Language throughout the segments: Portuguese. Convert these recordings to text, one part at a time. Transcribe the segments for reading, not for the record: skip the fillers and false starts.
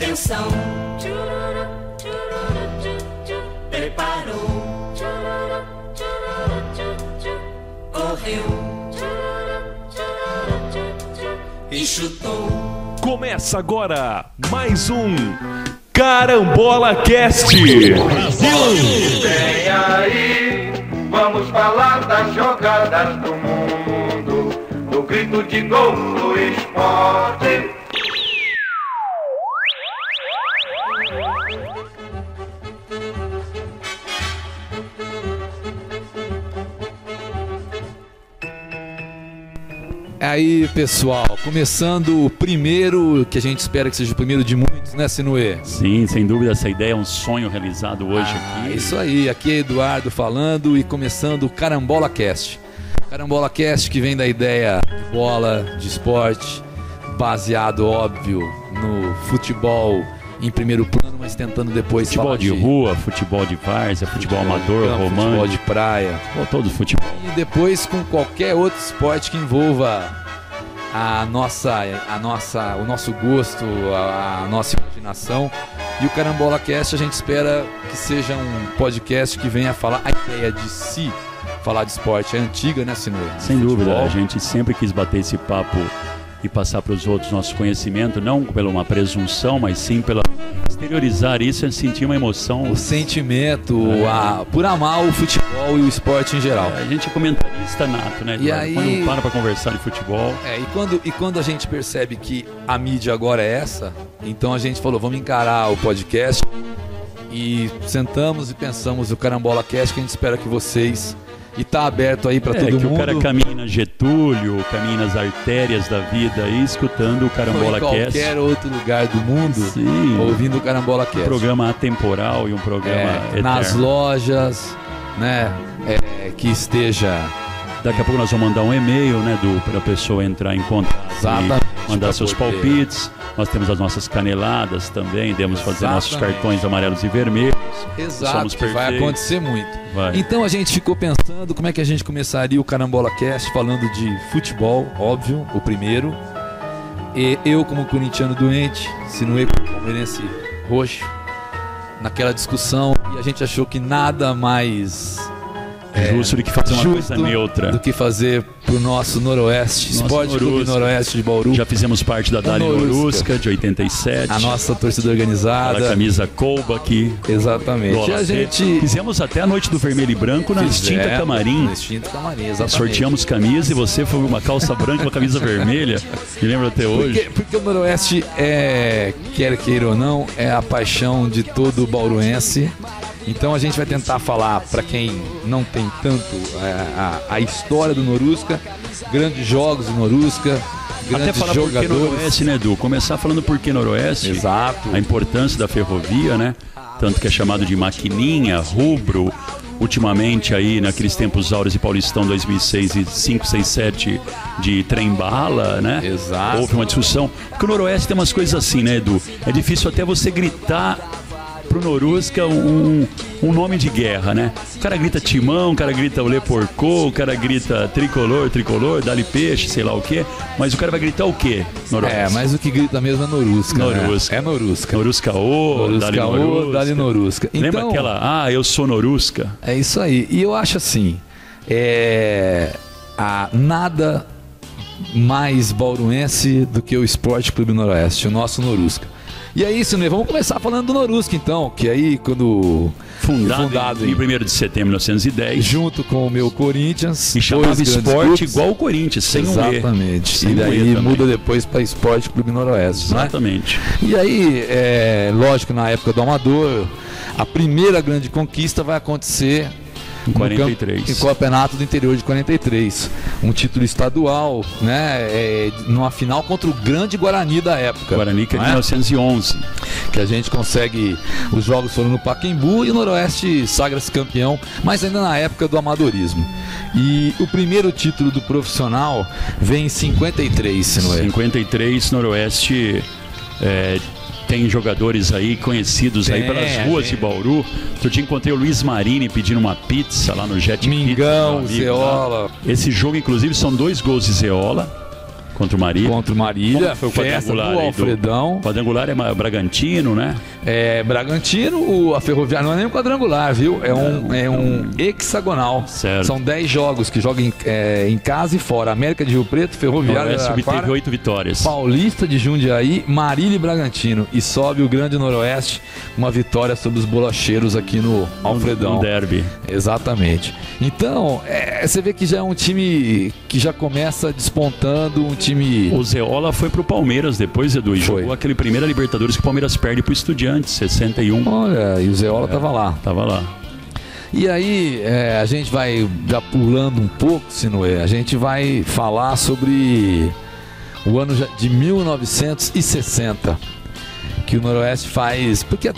Atenção, preparou, correu e chutou. Começa agora mais um Carambola Cast. Vem aí, vamos falar das jogadas do mundo, do grito de gol do esporte. Aí, pessoal, começando o primeiro, que a gente espera que seja o primeiro de muitos, né, Sinuê? Sim, sem dúvida, essa ideia é um sonho realizado hoje aqui. Isso aí, aqui é Eduardo falando e começando o Carambola Cast. Carambola Cast que vem da ideia de bola, de esporte, baseado, óbvio, no futebol em primeiro plano, mas tentando depois futebol de rua, futebol de várzea, futebol amador, campo, romântico, futebol de praia, todo futebol. E depois com qualquer outro esporte que envolva o nosso gosto, a nossa imaginação. E o Carambola Cast a gente espera que seja um podcast que venha falar a ideia de si, falar de esporte é antiga, né, Sinuê? Sem dúvida, a gente sempre quis bater esse papo e passar para os outros nosso conhecimento, não pela uma presunção, mas sim pela exteriorizar isso e sentir uma emoção. O sentimento, por amar o futebol e o esporte em geral. A gente é comentarista nato, né? E aí, quando para conversar de futebol. E quando a gente percebe que a mídia agora é essa, então a gente falou, vamos encarar o podcast e sentamos e pensamos o Carambola Cast, que a gente espera que vocês... E tá aberto aí para todo mundo. O cara caminha na Getúlio, caminha nas artérias da vida aí, escutando o Carambola Cast. Em qualquer outro lugar do mundo, sim, ouvindo o Carambola Cast. Um programa atemporal e um programa eterno. Nas lojas, né, que esteja... Daqui a pouco nós vamos mandar um e-mail, né, para a pessoa entrar em contato. Exatamente, e mandar seus palpites. Nós temos as nossas caneladas também, devemos fazer nossos cartões amarelos e vermelhos. Exato, que vai acontecer muito. Então a gente ficou pensando como é que a gente começaria o Carambola Cast falando de futebol, óbvio, o primeiro. E eu como corintiano doente, Sinuê como palmeirense roxo, naquela discussão, e a gente achou que nada mais... justo do que fazer uma coisa neutra. Do que fazer pro nosso Noroeste, Esporte Clube Noroeste de Bauru. Já fizemos parte da Dali Norusca, de 87. A nossa torcida organizada. A camisa Colba aqui. Exatamente. E a gente... Fizemos até a Noite do Vermelho e Branco na Extinta Camarim. Na Extinta Camarim, exatamente. Sorteamos camisa e você foi uma calça branca e uma camisa vermelha. Me lembro até hoje. Porque o Noroeste, quer queira ou não, é a paixão de todo bauruense. Então a gente vai tentar falar, para quem não tem tanto a história do Norusca, grandes jogos do Norusca, grandes até falar jogadores. Por que Noroeste, né, Edu? Começar falando por que Noroeste. Exato. A importância da ferrovia, né? Tanto que é chamado de maquininha, rubro. Ultimamente aí, naqueles tempos áureos de Paulistão 2006 e 5, 6, 7 de trem-bala, né? Exato. Houve uma discussão. Porque o Noroeste tem umas coisas assim, né, Edu? É difícil até você gritar pro Norusca um nome de guerra, né? O cara grita Timão, o cara grita Olê Porcô, o cara grita Tricolor, Dali Peixe, sei lá o quê. Mas o cara vai gritar o quê? Noroeste. Mas o que grita mesmo é Norusca. Norusca. Né? É Norusca. Norusca Dali Norusca. Lembra então, aquela, eu sou Norusca? É isso aí. E eu acho assim, nada mais bauruense do que o Esporte Clube Noroeste, o nosso Norusca. E é isso, né? Vamos começar falando do Norusca, então, que aí quando... Fundado em 1º de setembro de 1910. Junto com o meu Corinthians. E chamava Esporte igual o Corinthians, sem exatamente. Um E. E daí muda depois para Esporte Clube Noroeste. Exatamente. Né? E aí, lógico, na época do Amador, a primeira grande conquista vai acontecer... Em 43. Em Campeonato do Interior de 43. Um título estadual, né? Numa final contra o grande Guarani da época. Guarani que é de 1911. Que a gente consegue... Os jogos foram no Pacaembu e o Noroeste sagra-se campeão, mas ainda na época do amadorismo. E o primeiro título do profissional vem em 53, se não é? 53, Noroeste... Tem jogadores aí conhecidos aí pelas ruas de Bauru. Outro dia encontrei o Luiz Marini pedindo uma pizza lá no Jet Mingão, Pizza, Zeola. Esse jogo, inclusive, são 2 gols de Zeola. Contra o Marília. Contra o Marília. Foi o festa no Alfredão. O quadrangular é Bragantino, né? É, Bragantino, a Ferroviária não é nem um quadrangular, viu? É um hexagonal. Certo. São 10 jogos que jogam em casa e fora. América de Rio Preto, Ferroviária de Araraquara, teve 8 vitórias. Paulista de Jundiaí, Marília e Bragantino. E sobe o Grande Noroeste, uma vitória sobre os bolacheiros aqui no Alfredão. No derby. Exatamente. Então, você vê que já é um time que já começa despontando, um time... O Zeola foi pro Palmeiras depois, Edu, e jogou aquele primeira Libertadores que o Palmeiras perde pro Estudiantes, 61. Olha, e o Zeola tava lá. Tava lá. E aí, a gente vai já pulando um pouco, Sinuê, a gente vai falar sobre o ano de 1960, que o Noroeste faz, porque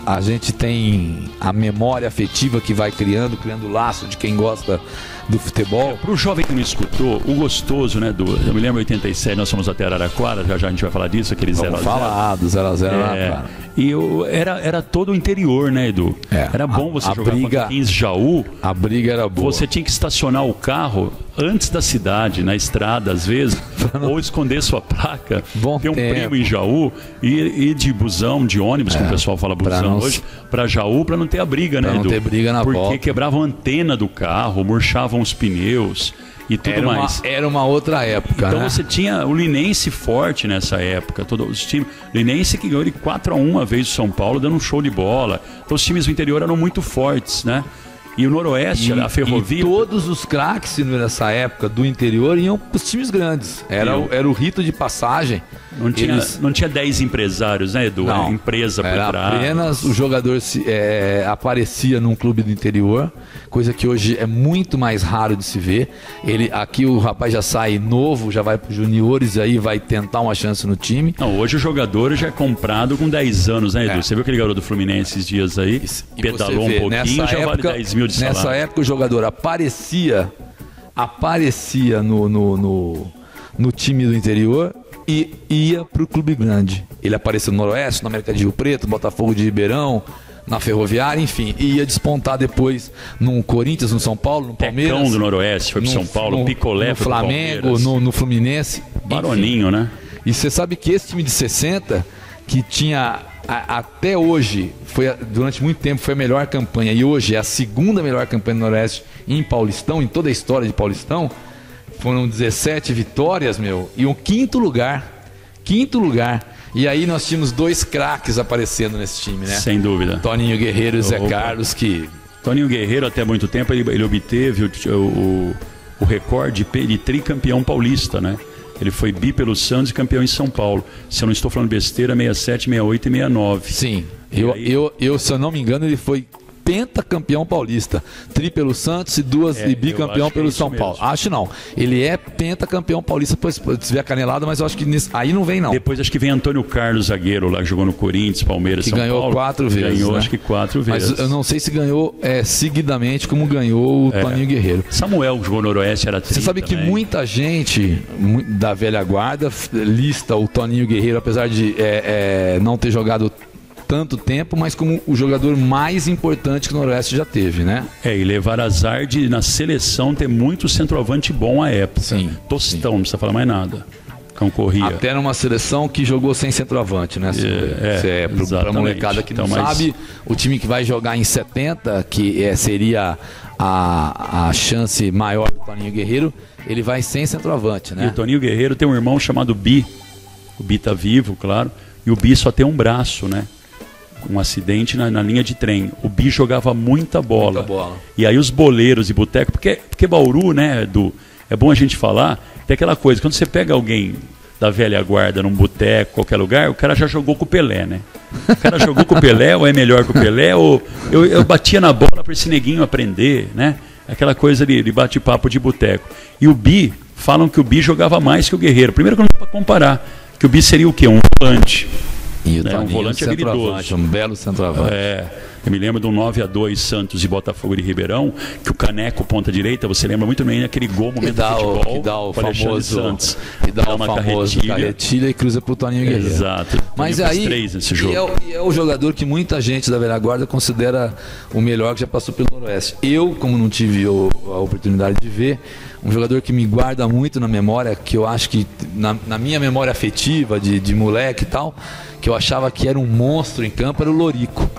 a gente tem a memória afetiva que vai criando laço de quem gosta do futebol. Para o jovem que não escutou, o gostoso, né, eu me lembro em 87, nós fomos até Araraquara, já a gente vai falar disso, aquele 0x0. Vamos falar do 0x0 Araraquara. E era todo o interior, né, Edu? Era bom você jogar contra 15 Jaú. A briga era boa. Você tinha que estacionar o carro antes da cidade, na estrada, às vezes, ou esconder sua placa. Tem um primo em Jaú e de busão, de ônibus, como o pessoal fala busão hoje, para Jaú, para não ter a briga, né, Edu? Não ter briga na volta. Porque quebravam a antena do carro, murchavam os pneus e tudo mais. Era uma outra época, então, né? Você tinha o Linense forte nessa época, todos os times. Linense que ganhou de 4-1 uma vez o São Paulo, dando um show de bola. Então os times do interior eram muito fortes, né? E o Noroeste, a Ferrovia... E todos os craques nessa época do interior iam para os times grandes. Era o rito de passagem. Não tinha 10 empresários, né, Edu? Não, era empresa por trás. Apenas o jogador aparecia num clube do interior, coisa que hoje é muito mais raro de se ver. Aqui o rapaz já sai novo, já vai para os juniores e aí vai tentar uma chance no time. Não, hoje o jogador já é comprado com 10 anos, né, Edu? Você viu aquele garoto do Fluminense esses dias aí? Pedalou um pouquinho, já vale 10 mil de salário. Nessa época o jogador aparecia no time do interior e ia para o clube grande. Ele apareceu no Noroeste, na América de Rio Preto, Botafogo de Ribeirão, na Ferroviária, enfim, e ia despontar depois no Corinthians, no São Paulo, no Palmeiras. Tecão do Noroeste foi pro São Paulo, Picolé no Flamengo, no Fluminense. Baroninho, enfim, né? E você sabe que esse time de 60, que tinha até hoje, durante muito tempo foi a melhor campanha, e hoje é a segunda melhor campanha do Noroeste em Paulistão, em toda a história de Paulistão. Foram 17 vitórias, e um quinto lugar. E aí nós tínhamos 2 craques aparecendo nesse time, né? Sem dúvida. Toninho Guerreiro e Zé Carlos, que... Toninho Guerreiro, até muito tempo, ele obteve o recorde de tricampeão paulista, né? Ele foi bi pelo Santos e campeão em São Paulo. Se eu não estou falando besteira, 67, 68 e 69. Sim. Se eu não me engano, ele foi pentacampeão paulista, tri pelo Santos e bicampeão pelo São Paulo. Acho não. Ele é pentacampeão paulista, depois se vê a canelada, mas eu acho que aí não vem não. Depois acho que vem Antônio Carlos, zagueiro lá, que jogou no Corinthians, Palmeiras, que São Paulo. Ganhou 4 vezes. Ganhou, né? Acho que 4 vezes. Mas eu não sei se ganhou seguidamente como ganhou o Toninho Guerreiro. Samuel, que jogou no Noroeste, era 30. Você sabe que muita gente da velha guarda lista o Toninho Guerreiro, apesar de não ter jogado tanto tempo, mas como o jogador mais importante que o Noroeste já teve, né? E levar azar de na seleção ter muito centroavante bom à época. Sim. Tostão, não precisa falar mais nada. Concorria. Até numa seleção que jogou sem centroavante, né? Pra molecada que não sabe, o time que vai jogar em 70, que seria a chance maior do Toninho Guerreiro, ele vai sem centroavante, né? E o Toninho Guerreiro tem um irmão chamado Bi. O Bi tá vivo, claro. E o Bi só tem um braço, né? Um acidente na linha de trem. O Bi jogava muita bola. E aí os boleiros de boteco, porque Bauru, né, Edu, é bom a gente falar, tem aquela coisa, quando você pega alguém da velha guarda num boteco, qualquer lugar, o cara já jogou com o Pelé, né? O cara jogou com o Pelé, ou é melhor que o Pelé, ou eu batia na bola para esse neguinho aprender, né? Aquela coisa de bate-papo de boteco. E o Bi, falam que o Bi jogava mais que o Guerreiro. Primeiro que não dá para comparar, que o Bi seria o quê? Um volante. E o Toninho, um volante habilidoso. Um belo centroavante. Eu me lembro do 9-2 Santos e Botafogo de Ribeirão, que o Caneco, ponta direita, você lembra muito bem aquele gol, momento de futebol, que dá o famoso Santos, que dá uma famoso carretilha e cruza pro Toninho Guerreiro. Exato. Mas aí, 3 nesse jogo. É o jogador que muita gente da velha guarda considera o melhor que já passou pelo Noroeste. Eu, como não tive a oportunidade de ver, um jogador que me guarda muito na memória, que eu acho que na minha memória afetiva de moleque e tal, que eu achava que era um monstro em campo, era o Lorico.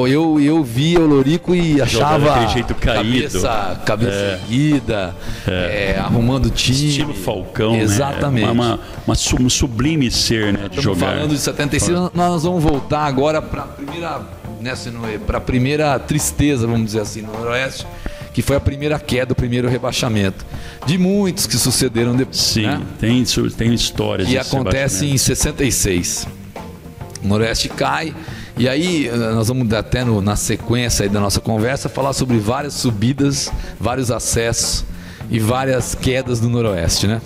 Eu via o Lorico e achava jeito caído, cabeça erguida, arrumando time. Estilo Falcão, exatamente. Né? Um sublime ser, né, de Estamos jogar. falando de 76, nós vamos voltar agora para a primeira tristeza, vamos dizer assim, no Noroeste, que foi a primeira queda, o primeiro rebaixamento. De muitos que sucederam depois. Sim, né? tem histórias. E acontece em 66. O Noroeste cai. E aí nós vamos até na sequência aí da nossa conversa falar sobre várias subidas, vários acessos e várias quedas do Noroeste, né?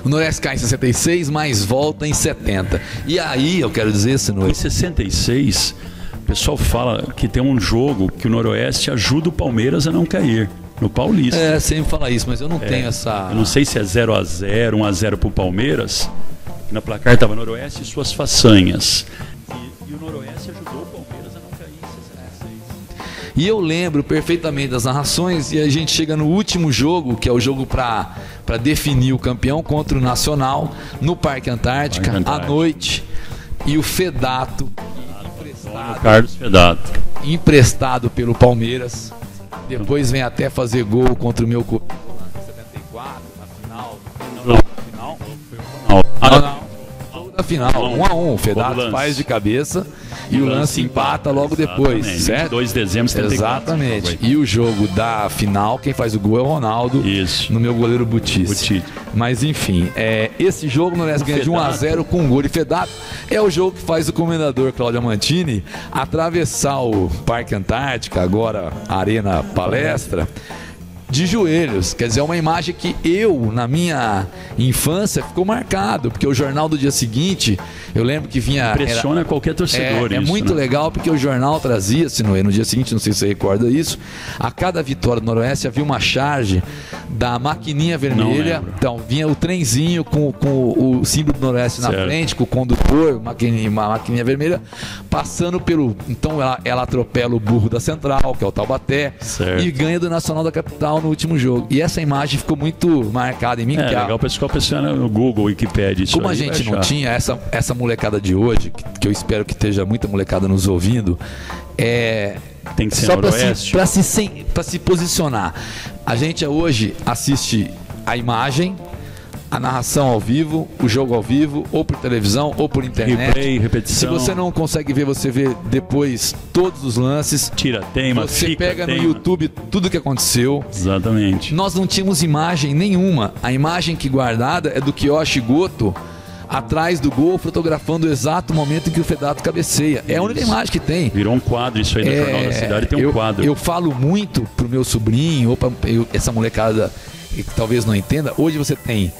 O Noroeste cai em 66, mas volta em 70. E aí eu quero dizer, em 66... o pessoal fala que tem um jogo que o Noroeste ajuda o Palmeiras a não cair, no Paulista. Sempre fala isso, mas eu não tenho essa... Eu não sei se é 0-0, 1-0 pro Palmeiras. Na placar estava Noroeste e suas façanhas. E o Noroeste ajudou o Palmeiras a não cair em 66. E eu lembro perfeitamente das narrações, e a gente chega no último jogo, que é o jogo para definir o campeão contra o Nacional, no Parque Antártica, à noite, e o Fedato... Carlos Fedato, emprestado pelo Palmeiras, depois vem até fazer gol contra o meu Corinthians em 74, na final, 1-1, o Fedato faz de cabeça e o lance empata logo depois, certo? 2 de dezembro de 74. Exatamente. E o jogo da final, quem faz o gol é o Ronaldo. Isso. No meu goleiro Butice. Mas enfim, esse jogo no Noroeste ganha de 1-0 com um gol. E Fedato é o jogo que faz o comendador Cláudio Amantini atravessar o Parque Antártica, agora Arena Palestra, de joelhos. Quer dizer, é uma imagem que eu, na minha infância, ficou marcado, porque o jornal do dia seguinte, eu lembro que vinha... Impressiona qualquer torcedor isso, muito legal, porque o jornal trazia-se no dia seguinte, não sei se você recorda isso, a cada vitória do Noroeste havia uma charge da maquininha vermelha. Então vinha o trenzinho com o símbolo do Noroeste na frente, com o condutor, uma maquininha vermelha, passando pelo... Então ela atropela o burro da Central, que é o Taubaté, e ganha do Nacional da Capital no último jogo. E essa imagem ficou muito marcada em mim. Legal o pessoal pensando no Google, Wikipedia. Como a gente não tinha essa molecada de hoje, que eu espero que esteja muita molecada nos ouvindo, tem que ser só Noroeste. Para se posicionar. A gente hoje assiste a imagem, a narração ao vivo, o jogo ao vivo, ou por televisão, ou por internet. Replay, repetição. Se você não consegue ver, você vê depois todos os lances. Tira teima, você pega no YouTube tudo o que aconteceu. Exatamente. Nós não tínhamos imagem nenhuma. A imagem que guardada é do Kiyoshi Goto atrás do gol, fotografando o exato momento em que o Fedato cabeceia. É a única imagem que tem. Virou um quadro isso aí no Jornal da Cidade, tem um quadro. Eu falo muito pro meu sobrinho, ou pra essa molecada que talvez não entenda. Hoje você tem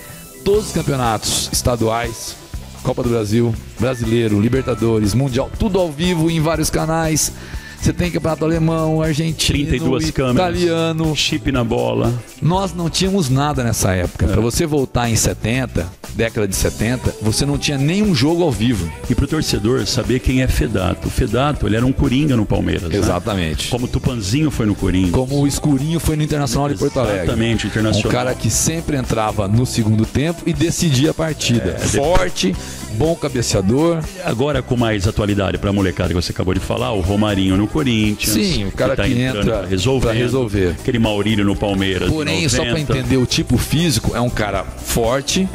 todos os campeonatos estaduais, Copa do Brasil, Brasileiro, Libertadores, Mundial, tudo ao vivo em vários canais. Você tem campeonato alemão, argentino, 32 câmeras, italiano, chip na bola. Nós não tínhamos nada nessa época. Para você voltar em 70, década de 70, você não tinha nenhum jogo ao vivo. E pro torcedor saber quem é Fedato. O Fedato, ele era um coringa no Palmeiras. Exatamente. Né? Como o Tupanzinho foi no Corinthians. Como o Escurinho foi no Internacional de Porto Alegre. Exatamente, Internacional. Um cara que sempre entrava no segundo tempo e decidia a partida. Forte, bom cabeceador. Agora com mais atualidade para a molecada que você acabou de falar, o Romarinho no Corinthians. Sim, o cara que entra para resolver. Aquele Maurílio no Palmeiras. Porém, só para entender o tipo físico, é um cara forte,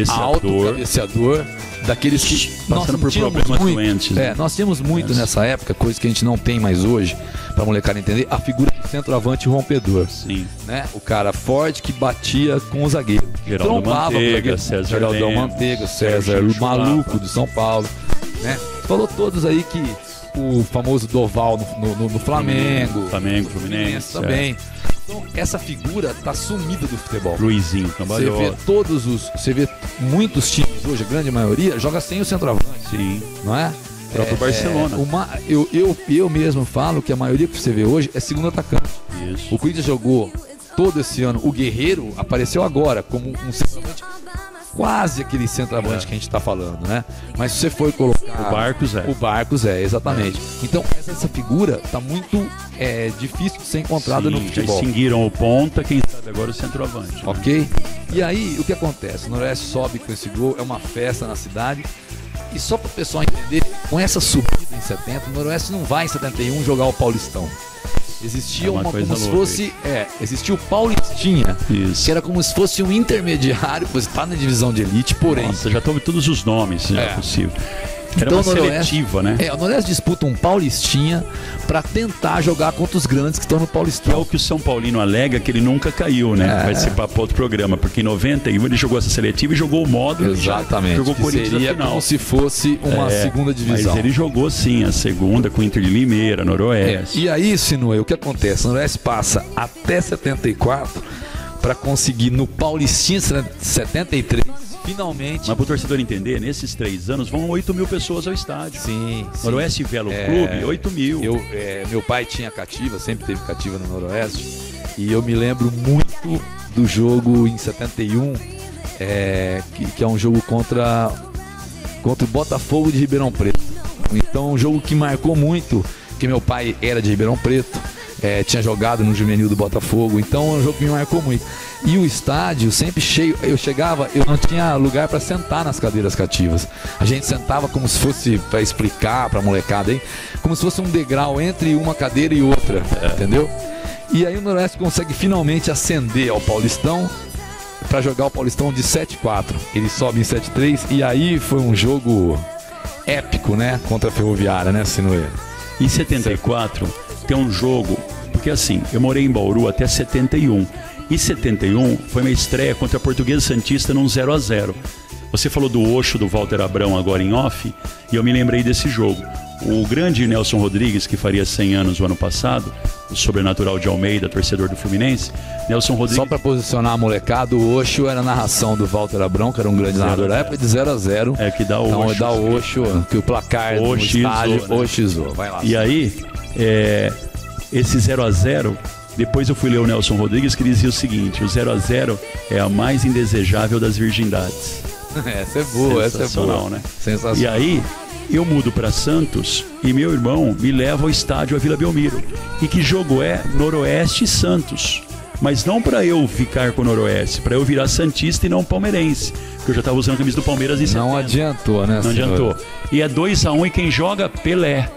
alto, cabeceador, daqueles que passando por problemas doentes. Nós tínhamos muito nessa época, coisa que a gente não tem mais hoje, para a molecada entender, a figura do centroavante rompedor. Sim. Né? O cara forte que batia com o zagueiro. Geraldo Manteiga, César Geraldão Manteiga, César Maluco do São Paulo. Né? Falou todos aí que o famoso Doval no Flamengo. Fluminense também. Então, essa figura tá sumida do futebol. Luizinho trabalhou. Você vê muitos times hoje, a grande maioria, joga sem o centroavante. Sim. Não é? O próprio Barcelona. Eu mesmo falo que a maioria que você vê hoje é segundo atacante. Isso. O Corinthians jogou todo esse ano. O Guerreiro apareceu agora como um centroavante, quase aquele centroavante que a gente está falando, né? Mas se você for colocar... O Barcos é. Exatamente. Então essa figura está muito difícil de ser encontrada no futebol. Já extinguiram o ponta, quem sabe agora o centroavante. Né? Ok? E aí, o que acontece? O Noroeste sobe com esse gol, é uma festa na cidade. E só para o pessoal entender, com essa subida em 70, o Noroeste não vai em 71 jogar o Paulistão. Existia existia o Paulistinha, que era como se fosse um intermediário, pois está na divisão de elite, porém... Nossa, já tome todos os nomes, se é possível. Era então, uma seletiva, né? O Noroeste disputa um Paulistinha para tentar jogar contra os grandes que estão no Paulistão. É o que o São Paulino alega, que ele nunca caiu, né? Vai ser para outro programa, porque em 91 ele jogou essa seletiva e jogou o módulo. Exatamente. Jogou que Corinthians seria na final. Como se fosse uma segunda divisão. Mas ele jogou sim a segunda com o Inter de Limeira, Noroeste. E aí, Sinuê, o que acontece? O Noroeste passa até 74 para conseguir no Paulistinha 73 finalmente. Mas para o torcedor entender, nesses 3 anos vão 8 mil pessoas ao estádio. Sim. Noroeste Velo Clube, 8 mil. Meu pai tinha cativa, sempre teve cativa no Noroeste. E eu me lembro muito do jogo em 71, que é um jogo contra o Botafogo de Ribeirão Preto. Então, um jogo que marcou muito, porque meu pai era de Ribeirão Preto. Tinha jogado no juvenil do Botafogo, então é um jogo que me marcou muito. E o estádio sempre cheio, eu chegava, eu não tinha lugar para sentar nas cadeiras cativas. A gente sentava como se fosse, para explicar para a molecada, hein? Como se fosse um degrau entre uma cadeira e outra, entendeu? E aí o Noroeste consegue finalmente ascender ao Paulistão para jogar o Paulistão de 7-4. Ele sobe em 7-3 e aí foi um jogo épico, né? Contra a Ferroviária, né, Sinuê? Em 74 tem um jogo, porque assim, eu morei em Bauru até 71. E 71 foi minha estreia contra a Portuguesa Santista num 0-0. Você falou do Oxo, do Walter Abrão agora em off, e eu me lembrei desse jogo. O grande Nelson Rodrigues, que faria 100 anos o ano passado, o sobrenatural de Almeida, torcedor do Fluminense, Nelson Rodrigues... Só para posicionar a molecada, o Oxo era a narração do Walter Abrão, que era um grande narrador da época, de 0-0. Que dá o então, Oxo. Dá o Oxo, que o placar no estádio, né? Oxizou. Vai lá. E aí, esse 0-0... Depois eu fui ler o Nelson Rodrigues, que dizia o seguinte: o 0-0 é a mais indesejável das virgindades. Essa é boa, sensacional, né? Sensacional. E aí, eu mudo para Santos e meu irmão me leva ao estádio a Vila Belmiro. E que jogo é? Noroeste e Santos. Mas não para eu ficar com o Noroeste, para eu virar santista e não palmeirense. Porque eu já estava usando a camisa do Palmeiras em 70. Não adiantou, né? Não adiantou. E é 2-1 e quem joga? Pelé.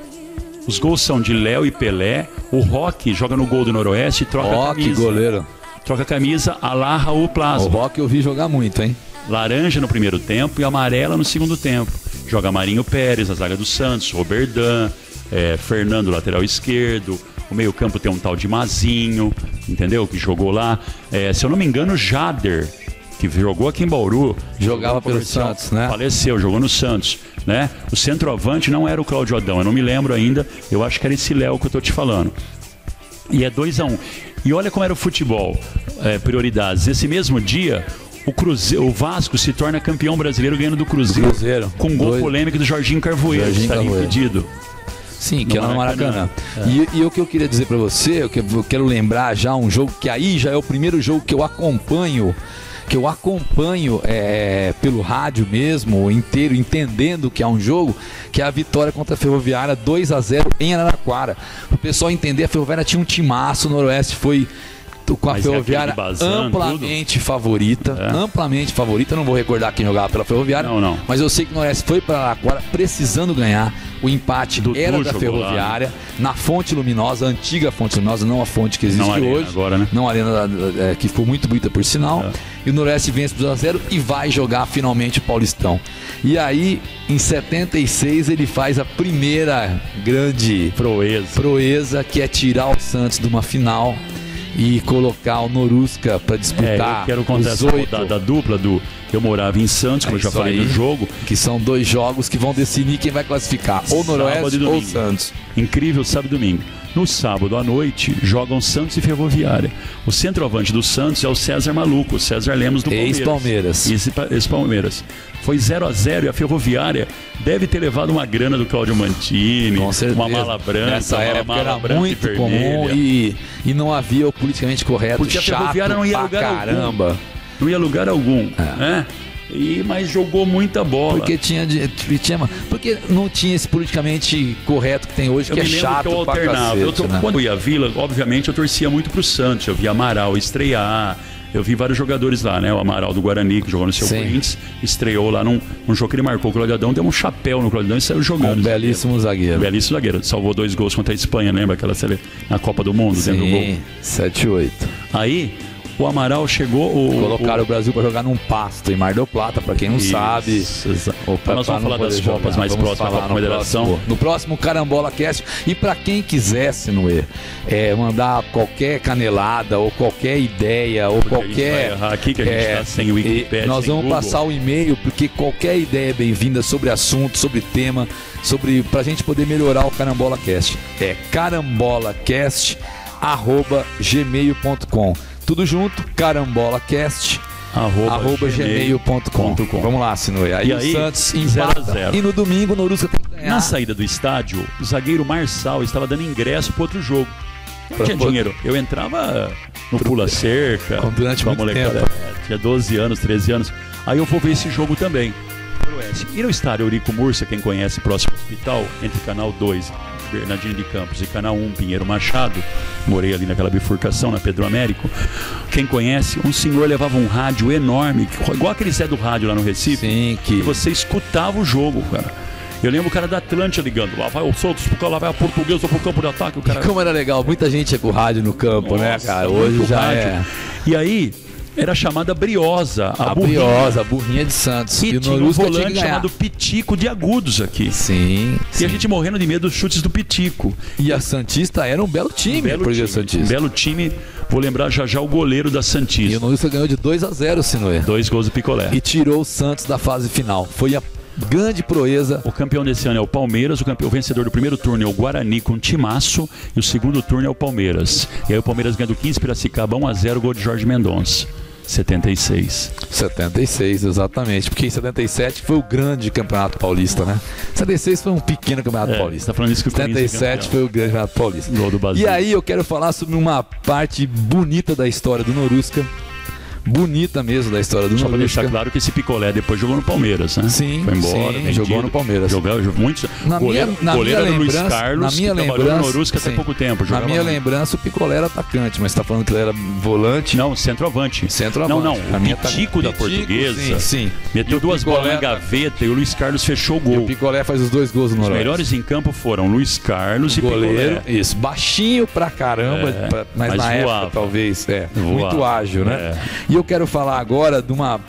Os gols são de Léo e Pelé. O Roque joga no gol do Noroeste e troca a camisa. Goleiro. Troca a camisa a la Raul Plaza. O Roque eu vi jogar muito, hein? Laranja no primeiro tempo e amarela no segundo tempo. Joga Marinho Pérez na zaga do Santos, Roberdan, Fernando, lateral esquerdo. O meio campo tem um tal de Mazinho, entendeu? Que jogou lá. Se eu não me engano, Jader, que jogou aqui em Bauru. Jogava pelo Santos, né? Faleceu, jogou no Santos, né? O centroavante não era o Cláudio Adão, eu não me lembro ainda. Eu acho que era esse Léo que eu tô te falando. E é 2-1. E olha como era o futebol, prioridades. Nesse mesmo dia, o Vasco se torna campeão brasileiro ganhando do Cruzeiro. Com um gol polêmico do Jorginho Carvoeiro, que estaria impedido. Sim, que é no Maracanã. E o que eu queria dizer pra você, eu quero lembrar já um jogo que aí já é o primeiro jogo que eu acompanho pelo rádio mesmo, inteiro, entendendo que é um jogo, que é a vitória contra a Ferroviária 2-0 em Araraquara. O pessoal entender, a Ferroviária tinha um timaço, o Noroeste foi com a Ferroviária amplamente favorita. Amplamente favorita, não vou recordar quem jogava pela Ferroviária, não. Mas eu sei que o Noroeste foi para Araraquara precisando ganhar. O empate era da Ferroviária, na Fonte Luminosa, a antiga Fonte Luminosa, não a fonte que existe hoje. Agora, né? Não a arena que ficou muito bonita por sinal. E o Noroeste vence por 2-0 e vai jogar finalmente o Paulistão. E aí, em 76, ele faz a primeira grande proeza, que é tirar o Santos de uma final e colocar o Norusca para disputar. Eu quero contar essa da dupla do... Eu morava em Santos, como eu já falei no jogo. Que são 2 jogos que vão definir quem vai classificar, ou Noroeste ou Santos. Incrível, sábado e domingo. No sábado à noite, jogam Santos e Ferroviária. O centroavante do Santos é o César Maluco, o César Lemos do Palmeiras. Ex-Palmeiras. Ex-Palmeiras. Foi 0-0 e a Ferroviária deve ter levado uma grana do Cláudio Mantini, uma mala branca. Nessa época era muito comum e não havia o politicamente correto. Porque a Ferroviária não ia lugar algum. Não ia lugar algum, né? Mas jogou muita bola. Porque não tinha esse politicamente correto que tem hoje, que é chato que eu alternava. Quando eu ia à Vila, obviamente eu torcia muito pro Santos. Eu via Amaral estrear. Eu vi vários jogadores lá, né? O Amaral do Guarani, que jogou no seu Corinthians, estreou lá num jogo que ele marcou com o Claudião, deu um chapéu no Claudião e saiu jogando. Um belíssimo zagueiro. Belíssimo zagueiro. Salvou 2 gols contra a Espanha, lembra aquela na Copa do Mundo? Sim, dentro do gol. 7-8. Aí, o Amaral chegou... Colocaram o Brasil para jogar num pasto em Mar del Plata, para quem não sabe. Nós vamos falar das Copas mais próximas da Confederação. No próximo Carambola Cast. E para quem quiser, Sinuê, mandar qualquer canelada ou qualquer ideia ou qualquer... Aqui que a gente está sem Wikipedia, nós vamos passar o e-mail, porque qualquer ideia é bem-vinda sobre assunto, sobre tema, pra gente poder melhorar o Carambola Cast. É carambolacast@gmail.com. Tudo junto, carambolacast@gmail.com. Vamos lá, Sinuê. Aí o Santos empata 0-0. E no domingo o Norusca tem que ganhar. Na saída do estádio, o zagueiro Marçal estava dando ingresso para outro jogo. Não tinha dinheiro. Eu entrava no pula-cerca. Durante muito tempo. Tinha 12 anos, 13 anos. Aí eu vou ver esse jogo também. E no estádio Eurico Mursa, quem conhece, próximo ao hospital, entre Canal 2, Bernardino de Campos, e Canal 1, Pinheiro Machado, morei ali naquela bifurcação, na Pedro Américo. Quem conhece, um senhor levava um rádio enorme, igual aquele Zé do rádio lá no Recife. Sim, que você escutava o jogo, cara. Eu lembro o cara da Atlântica ligando, lá vai o Santos, lá vai a Portuguesa pro campo de ataque. O cara... Como era legal, muita gente ia com o rádio no campo, né, cara? Hoje já rádio. E aí... era chamada Briosa, a burrinha de Santos. E tinha um volante chamado Pitico de Agudos aqui. Sim. E a gente morrendo de medo dos chutes do Pitico. E a Santista era um belo time. Um belo time. Vou lembrar já o goleiro da Santista. E o Norusca ganhou de 2-0, Sinuê. 2 gols do Picolé. E tirou o Santos da fase final. Foi a grande proeza. O campeão desse ano é o Palmeiras, o vencedor do primeiro turno é o Guarani com timaço e o segundo turno é o Palmeiras. E aí o Palmeiras ganha do 15 Piracicaba 1-0, gol de Jorge Mendonça. 76, exatamente. Porque em 77 foi o grande campeonato paulista, né? 76 foi um pequeno campeonato paulista. Tá falando isso que 77 foi o grande campeonato paulista. E aí eu quero falar sobre uma parte bonita da história do Norusca. Bonita mesmo da história do Norusca. Só pra deixar claro que esse Picolé depois jogou no Palmeiras, né? Sim, foi embora, sim, jogou no Palmeiras. Jogou muito. Na minha lembrança, Carlos, na minha lembrança, no Norusca até pouco tempo. Na minha lembrança, o Picolé era atacante, mas você tá falando que ele era volante? Não, centroavante. Não. O Pitico da Portuguesa. Sim. Meteu 2 bolas na gaveta e o Luiz Carlos fechou o gol. E o Picolé faz os 2 gols no Noroeste. Os melhores em campo foram Luiz Carlos e goleiro. Isso, baixinho pra caramba, mas na época talvez, muito ágil, né? E eu quero falar agora de uma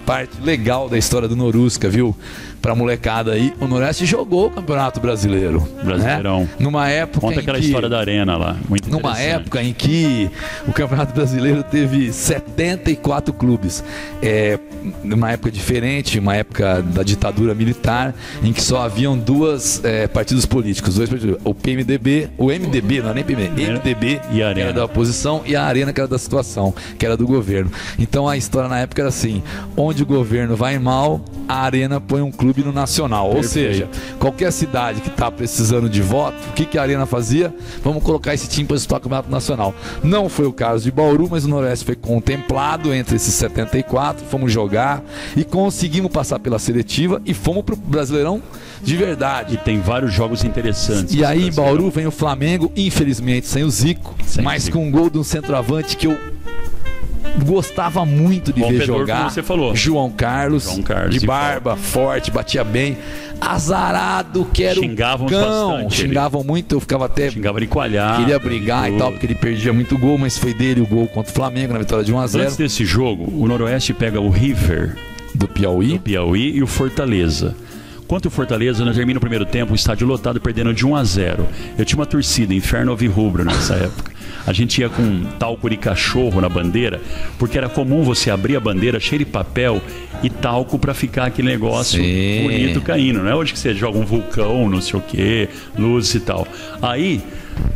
parte legal da história do Norusca, viu? Pra molecada aí, o Noroeste jogou o Campeonato Brasileiro. Brasileirão. Né? Numa época Conta aquela história da Arena lá, muito numa época em que o Campeonato Brasileiro teve 74 clubes. Numa época diferente, uma época da ditadura militar, em que só haviam 2 partidos políticos. 2 partidos. O MDB, não é nem PMDB, MDB e a Arena. Era da oposição e a Arena que era da situação, que era do governo. Então a história na época era assim, onde o governo vai mal, a Arena põe um clube no Nacional. Ou seja, qualquer cidade que está precisando de voto, o que a Arena fazia? Vamos colocar esse time para disputar o Campeonato Nacional. Não foi o caso de Bauru, mas o Noroeste foi contemplado entre esses 74, fomos jogar e conseguimos passar pela seletiva e fomos pro Brasileirão de verdade. E tem vários jogos interessantes. E aí em Bauru vem o Flamengo, infelizmente sem o Zico, mas com um gol de um centroavante que eu gostava muito de ver jogar. Como você falou. João Carlos de barba, forte, batia bem. Azarado, que era xingavam o cão. Bastante. Xingavam muito, eu ficava até... Xingava ele coalhar. Queria brigar e tal, porque ele perdia muito gol, mas foi dele o gol contra o Flamengo na vitória de 1-0. Antes desse jogo, o Noroeste pega o River do Piauí e o Fortaleza. Quanto o Fortaleza, nós termina o primeiro tempo, o estádio lotado, perdendo de 1-0. Eu tinha uma torcida, Inferno Alvirrubro, nessa época. A gente ia com talco de cachorro na bandeira, porque era comum você abrir a bandeira cheia de papel e talco pra ficar aquele negócio bonito caindo. Não é hoje que você joga um vulcão, não sei o quê, luz e tal. Aí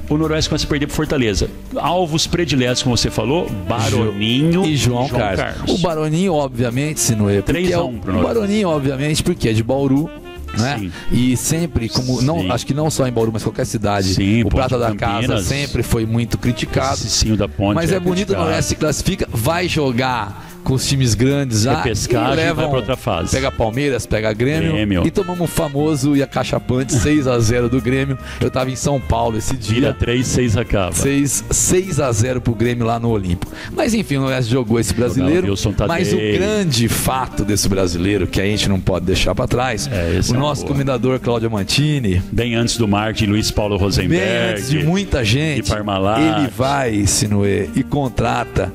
o Noroeste começa a perder pro Fortaleza. Alvos prediletos, como você falou, Baroninho e João Carlos. O Baroninho, obviamente, Sinuê. 3-1 pro Noroeste. O Baroninho, obviamente, porque é de Bauru. Né? E sempre, como não, acho que não só em Bauru, mas qualquer cidade, o Prata da Casa sempre foi muito criticado. Da Ponte, mas é bonito, o Noroeste se classifica, vai jogar com os times grandes já e vai para outra fase. Pega Palmeiras, pega Grêmio. E tomamos o famoso e acachapante 6-0 do Grêmio. Eu tava em São Paulo esse dia. Vira 3-6 acaba. 6-0 pro Grêmio lá no Olímpico. Mas enfim, o Noroeste jogou esse brasileiro. Mas o grande fato desse brasileiro que a gente não pode deixar para trás, o nosso comendador Cláudio Mantini, bem antes do marketing, Luiz Paulo Rosenberg, bem antes de muita gente, ele vai, Sinuê, e contrata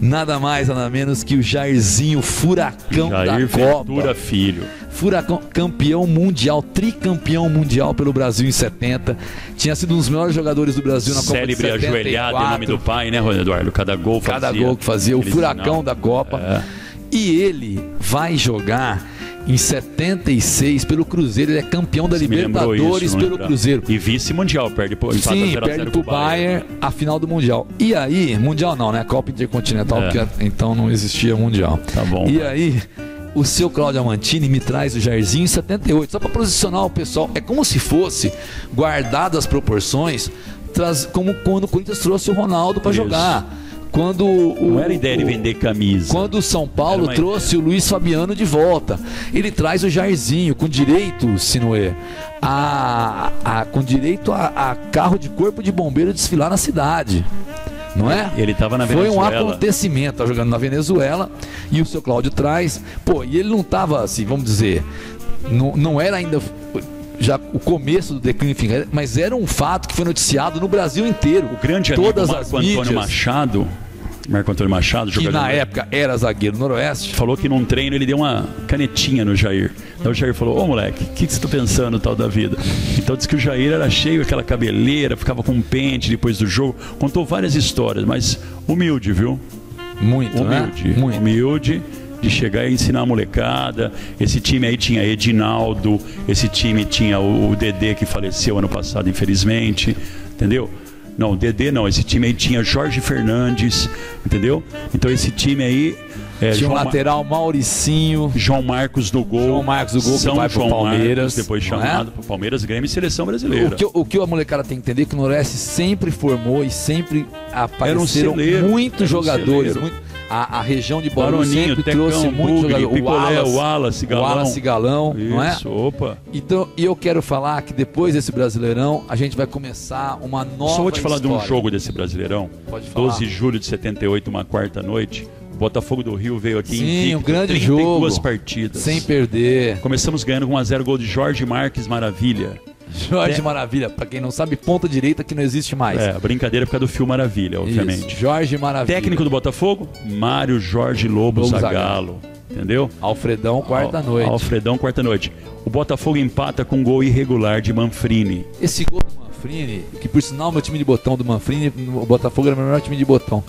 nada mais, nada menos que o Jairzinho Furacão da Copa. Ventura Filho. Furacão, campeão mundial, tricampeão mundial pelo Brasil em 70. Tinha sido um dos melhores jogadores do Brasil na Copa de 74. Célebre ajoelhado em nome do pai, né, Eduardo? Cada gol que fazia. O Furacão da Copa. E ele vai jogar em 76 pelo Cruzeiro. Ele é campeão da Libertadores pelo Cruzeiro. E vice-mundial, perde pro Bayern a final do Mundial. E aí, Mundial não, né? Copa Intercontinental, porque então não existia Mundial. Tá bom. E aí, o seu Cláudio Mantini me traz o Jairzinho em 78, só para posicionar o pessoal. É como se fosse, guardado as proporções, como quando o Corinthians trouxe o Ronaldo para jogar. Não era ideia de vender camisa. Quando o São Paulo trouxe o Luiz Fabiano de volta, ele traz o Jairzinho com direito, Sinuê, com direito a carro de corpo de bombeiro desfilar na cidade. Não é? Ele estava na Venezuela. Foi um acontecimento, tá jogando na Venezuela, e o seu Cláudio traz. E ele não estava assim, vamos dizer, não era ainda já o começo do declínio, enfim, mas era um fato que foi noticiado no Brasil inteiro. O grande amigo Marco Antônio Machado, que na época era zagueiro no Noroeste, falou que num treino ele deu uma canetinha no Jair. Daí o Jair falou: ô moleque, o que você tá pensando tal da vida? Então disse que o Jair era cheio, aquela cabeleira, ficava com um pente depois do jogo. Contou várias histórias, mas humilde, viu? Muito, humilde, né? Muito. Humilde de chegar e ensinar a molecada. Esse time aí tinha Edinaldo, esse time tinha o Dedê, que faleceu ano passado, infelizmente, entendeu? Não, Dedê não, esse time aí tinha Jorge Fernandes, entendeu? Então esse time aí tinha um lateral Mauricinho, João Marcos do gol, que vai pro Palmeiras, Marcos, depois chamado pro Palmeiras, Grêmio e Seleção Brasileira. O que a molecada tem que entender é que o Noroeste sempre formou e sempre apareceram muitos jogadores, a região de Bauru sempre trouxe muitos jogadores. Picolé, o Wallace Galão, isso, não é? Opa. Então, e eu quero falar que depois desse Brasileirão, a gente vai começar uma nova Só vou te falar história. De um jogo desse Brasileirão. Pode falar. 12 de julho de 78, uma quarta-noite. O Botafogo do Rio veio aqui em um grande 32 jogo, partidas. sem perder. Começamos ganhando com 1-0, gol de Jorge Marques Maravilha. Jorge Maravilha, pra quem não sabe, ponta direita que não existe mais. A brincadeira por causa do Fio Maravilha, obviamente. Isso, Jorge Maravilha. Técnico do Botafogo, Mário Jorge Lobo Zagallo. Entendeu? Alfredão, quarta-noite. Alfredão, quarta-noite. O Botafogo empata com um gol irregular de Manfrini. Esse gol do Manfrini, que por sinal meu time de botão do Manfrini, o Botafogo era o melhor time de botão.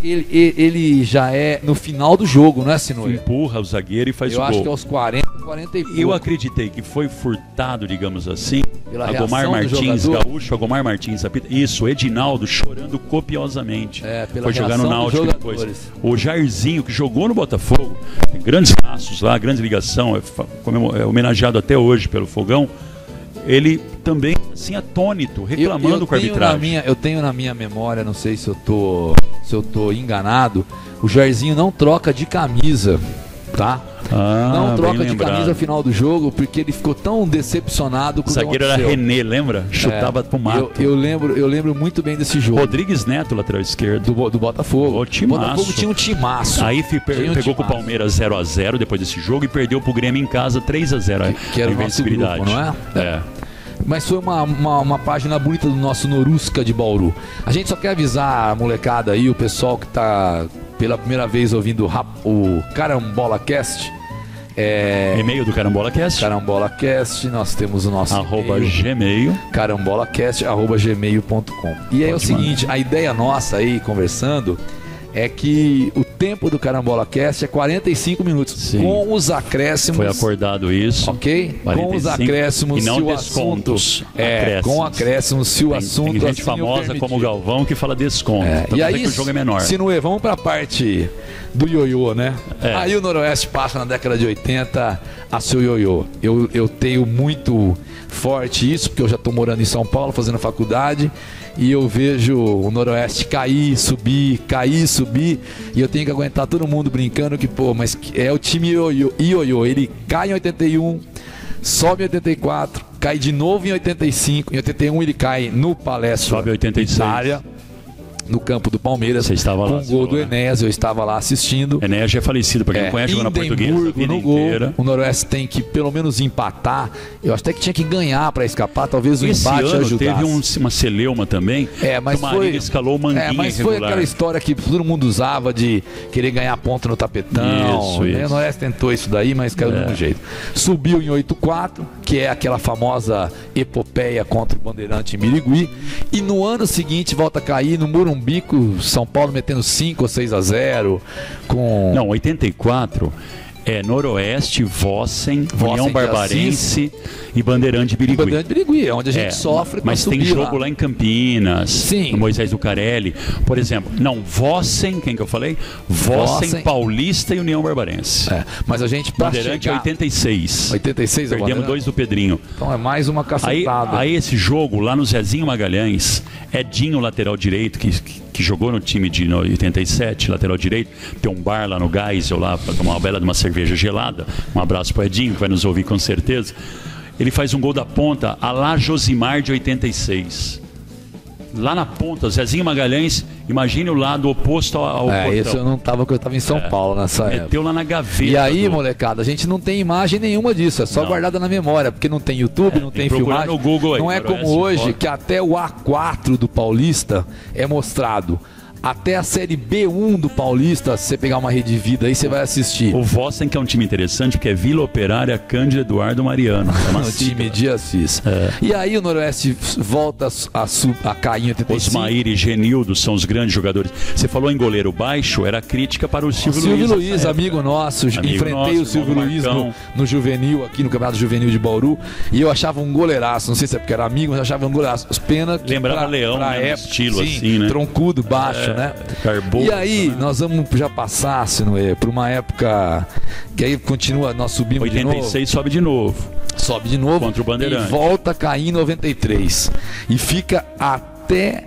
Ele já é no final do jogo, não é, Sinuê? Empurra o zagueiro e faz o gol. Eu acho que é aos 40 e pouco. Eu acreditei que foi furtado, digamos assim, Agomar Martins, gaúcho, Agomar Martins, isso, Edinaldo chorando copiosamente. Foi jogar no Náutico depois. O Jairzinho, que jogou no Botafogo, tem grandes laços lá, grande ligação, é homenageado até hoje pelo Fogão. Ele também, assim, atônito, reclamando com a arbitragem. Eu tenho na minha memória, não sei se eu tô enganado, o Jairzinho não troca de camisa, tá? Não troca de camisa no final do jogo, porque ele ficou tão decepcionado com o zagueiro era René, lembra? Chutava pro mato. Eu lembro muito bem desse jogo. Rodrigues Neto, lateral esquerdo. Do Botafogo. O Botafogo tinha um timaço. Aí pegou com o Palmeiras 0-0 depois desse jogo e perdeu pro Grêmio em casa 3-0. Que era o nosso grupo, não é? Mas foi uma página bonita do nosso Norusca de Bauru. A gente só quer avisar a molecada aí, o pessoal que tá pela primeira vez ouvindo o Carambola Cast. E-mail do Carambola Cast. Carambola Cast, nós temos o nosso @gmail. carambolacast@gmail.com. E aí é o seguinte, a ideia nossa aí, conversando, é que o tempo do Carambola Cast é 45 minutos. Sim. Com os acréscimos. Foi acordado isso. Ok? 45, com os acréscimos, e não se o descontos. assunto. Com acréscimos, se o assunto. Tem gente assim famosa como o Galvão que fala desconto. E aí, que o jogo é menor. Sinuê, vamos pra parte do ioiô, né? É. Aí o Noroeste passa na década de 80 a seu ioiô. Eu tenho muito forte isso, porque eu já estou morando em São Paulo, fazendo faculdade, e eu vejo o Noroeste cair, subir, e eu tenho que aguentar todo mundo brincando que, pô, mas é o time ioiô. Ele cai em 81, sobe em 84, cai de novo em 85, em 81 ele cai no Palestra sobe 86. Itália, no campo do Palmeiras. Você estava lá, com o gol do Enéas, eu estava lá assistindo. Enéas já é falecido, para quem não conhece, jogou na Portuguesa a vida no gol, inteira. o Noroeste tem que pelo menos empatar. Eu acho até que tinha que ganhar para escapar, talvez o Esse empate ano ajudasse. teve uma celeuma também. Mas o Marinho escalou o Manguinha mas foi irregular. aquela história que todo mundo usava de querer ganhar ponto no tapetão. Isso. O Noroeste tentou isso daí, mas caiu do mesmo jeito. Subiu em 8-4, que é aquela famosa epopeia contra o Bandeirante em Birigui. E no ano seguinte volta a cair no Morumbico, São Paulo metendo 5 ou 6-0 com... Não, 84 é Noroeste, Vossen, União Barbarense e Bandeirante de Birigui. Bandeirante de Birigui, é onde a gente sofre pra mas subir. Mas tem jogo lá em Campinas, sim, no Moisés Lucarelli, por exemplo. Não, Vossen, quem que eu falei? Vossen, Paulista e União Barbarense. Mas a gente Bandeirante chegar... 86. 86 perdemos 2 do Pedrinho. Então é mais uma cacetada. Aí esse jogo, lá no Zezinho Magalhães, Edinho, lateral direito, que jogou no time de 87, lateral direito, tem um bar lá no Geisel, lá para tomar uma bela de uma cerveja gelada. Um abraço pro Edinho, que vai nos ouvir com certeza. Ele faz um gol da ponta, a lá Josimar de 86. Lá na ponta, Zezinho Magalhães, imagine o lado oposto ao portão. Isso eu não tava, porque eu tava em São Paulo nessa época. Meteu lá na gaveta. E aí, molecada, a gente não tem imagem nenhuma disso, é só guardada na memória, porque não tem YouTube, não tem filmagem. No Google aí, não é como hoje, que até o A4 do Paulista é mostrado. Até a Série B1 do Paulista, se você pegar uma Rede Vida aí, você vai assistir. O Vossen, que é um time interessante, porque é Vila Operária, Cândido Eduardo Mariano. É o time de Assis. E aí o Noroeste volta a cair em 85. Osmair e Genildo são os grandes jogadores. Você falou em goleiro baixo, era crítica para o Silvio Luiz, amigo nosso. Enfrentei o Silvio Luiz no Juvenil, aqui no Campeonato Juvenil de Bauru, e eu achava um goleiraço. Não sei se é porque era amigo, mas eu achava um goleiraço. Pena que lembrava Leão, né, estilo sim, assim, né? Troncudo, baixo, né? Carbono, e aí, nós vamos já passar, Sinuê, por uma época que aí continua, nós subimos 86 sobe de novo. Sobe de novo. Contra o Bandeirante. E volta a cair em 93. E fica até...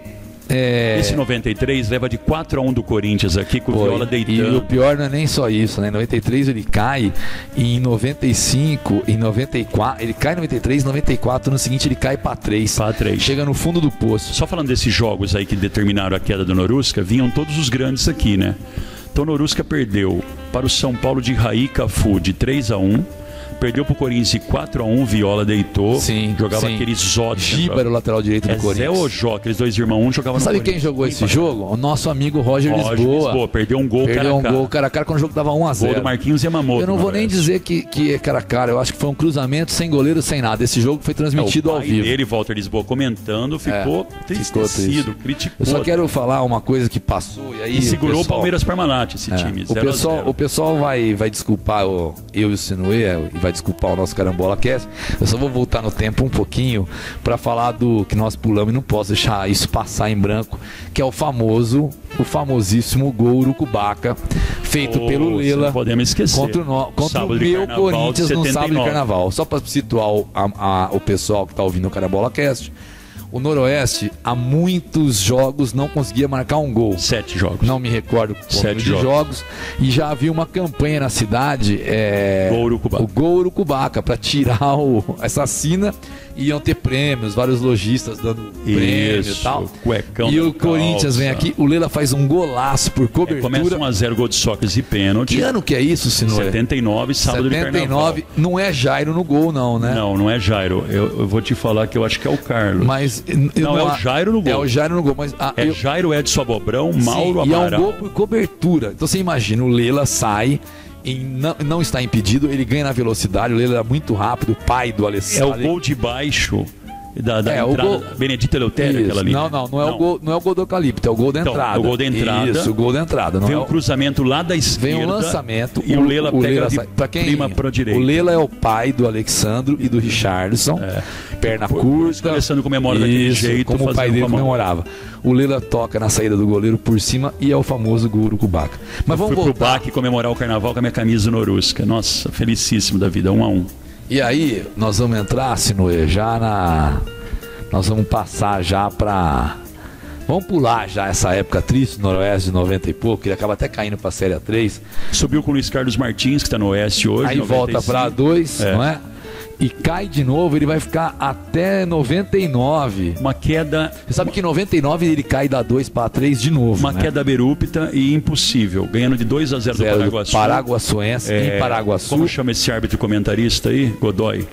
Esse 93 leva de 4-1 do Corinthians aqui, com o Viola deitando. E o pior não é nem só isso, né? Em 93 ele cai, e em 95, em 94, ele cai em 93, em 94, no seguinte ele cai para 3. Chega no fundo do poço. Só falando desses jogos aí que determinaram a queda do Norusca, vinham todos os grandes aqui, né? Então o Norusca perdeu para o São Paulo de Raí Cafu de 3-1. Perdeu pro Corinthians de 4-1, Viola deitou. Sim, jogava aquele Zotti. Giba era o lateral direito do Corinthians. Zé Ojó, aqueles dois irmãos, um jogavam no Sabe quem jogou esse jogo? O nosso amigo Roger Lisboa. Perdeu um gol cara a cara quando o jogo tava 1-0. Gol do Marquinhos Yamamoto. Eu não vou nem dizer que é cara a cara. Eu acho que foi um cruzamento sem goleiro, sem nada. Esse jogo foi transmitido ao vivo. Ele, Walter Lisboa, comentando, ficou tristecido, criticou. Eu só quero falar uma coisa que passou. E aí segurou o Palmeiras Parmalat, esse time. O pessoal vai desculpar eu e o Sinuê, e vai desculpar o nosso Carambola Cast. Eu só vou voltar no tempo um pouquinho para falar do que nós pulamos, e não posso deixar isso passar em branco, que é o famosíssimo gol Urucubaca, feito pelo Lela contra o meu Corinthians no sábado de Carnaval. Só para situar o pessoal que está ouvindo o Carambola Cast, o Noroeste, há muitos jogos, não conseguia marcar um gol. 7 jogos. Não me recordo o número de jogos. E já havia uma campanha na cidade, o Gol Urucubaca, para tirar essa sina. Iam ter prêmios, vários lojistas dando prêmio e tal. E o Corinthians vem aqui, o Lela faz um golaço por cobertura. Começa 1-0, gol de Sócrates e pênalti. Que ano que é isso, Sinuê? 79, sábado de Carnaval. Não é Jairo no gol, não, né? Não é Jairo. Eu vou te falar que eu acho que é o Carlos. Mas não é o Jairo no gol. É o Jairo no gol. Mas, Jairo, Edson Abobrão, Mauro Amaral. E é um gol por cobertura. Então você imagina, o Lela sai... não está impedido, ele ganha na velocidade, o Lela era muito rápido, pai do Alessandro. É o gol de baixo da entrada, gol... Benedito Eleutério, aquela ali. Não é o gol do Eucalipto, é o gol da entrada. É o gol da entrada. Isso, o gol da entrada. Vem um cruzamento lá da esquerda. Vem um lançamento. E o Lela pega de prima para a direita. O Lela é o pai do Alexandro e do Richarlison. Perna curta. O Alessandro comemora daquele jeito. Como o pai dele comemorava. O Lela toca na saída do goleiro por cima e é o famoso gol do Urucubaca. Mas vamos voltar. Fui pro Baque comemorar o carnaval com a minha camisa do Norusca. Nossa, felicíssimo da vida, 1-1. E aí, nós vamos entrar, Sinoê, nós vamos passar já pra... Vamos pular já essa época triste do Noroeste de 90 e pouco, que ele acaba até caindo pra Série A3. Subiu com o Luiz Carlos Martins, que está no Oeste hoje. Aí 95. Volta pra A2, não é? E cai de novo, ele vai ficar até 99. Uma queda... Você sabe que em 99 ele cai da 2 para 3 de novo, uma queda abrupta e impossível. Ganhando de 2-0 do Paraguaçu. Paraguaçuense em Paraguaçu. Como chama esse árbitro comentarista aí? Godoy.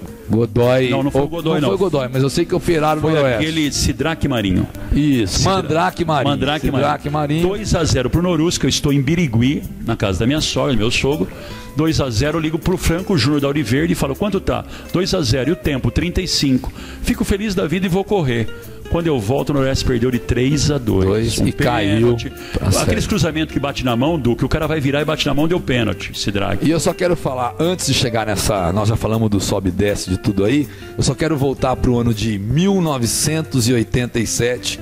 Não foi o Godoy, não. Foi o Godoy, mas eu sei que operaram no Noroeste. Foi aquele Sidraque Marinho. Isso, Mandrake Marinho. 2-0 pro Norusca, eu estou em Birigui, na casa da minha sogra, meu sogro. 2-0, eu ligo pro Franco Júnior da Auriverde e falo, quanto tá? 2-0, e o tempo? 35. Fico feliz da vida e vou correr. Quando eu volto, o Noroeste perdeu de 3-2. E caiu. Aqueles cruzamentos que bate na mão, que o cara vai virar e bate na mão, deu pênalti, Sidraque. E eu só quero falar, antes de chegar nessa, nós já falamos do sobe e desce de tudo aí, eu só quero voltar pro ano de 1987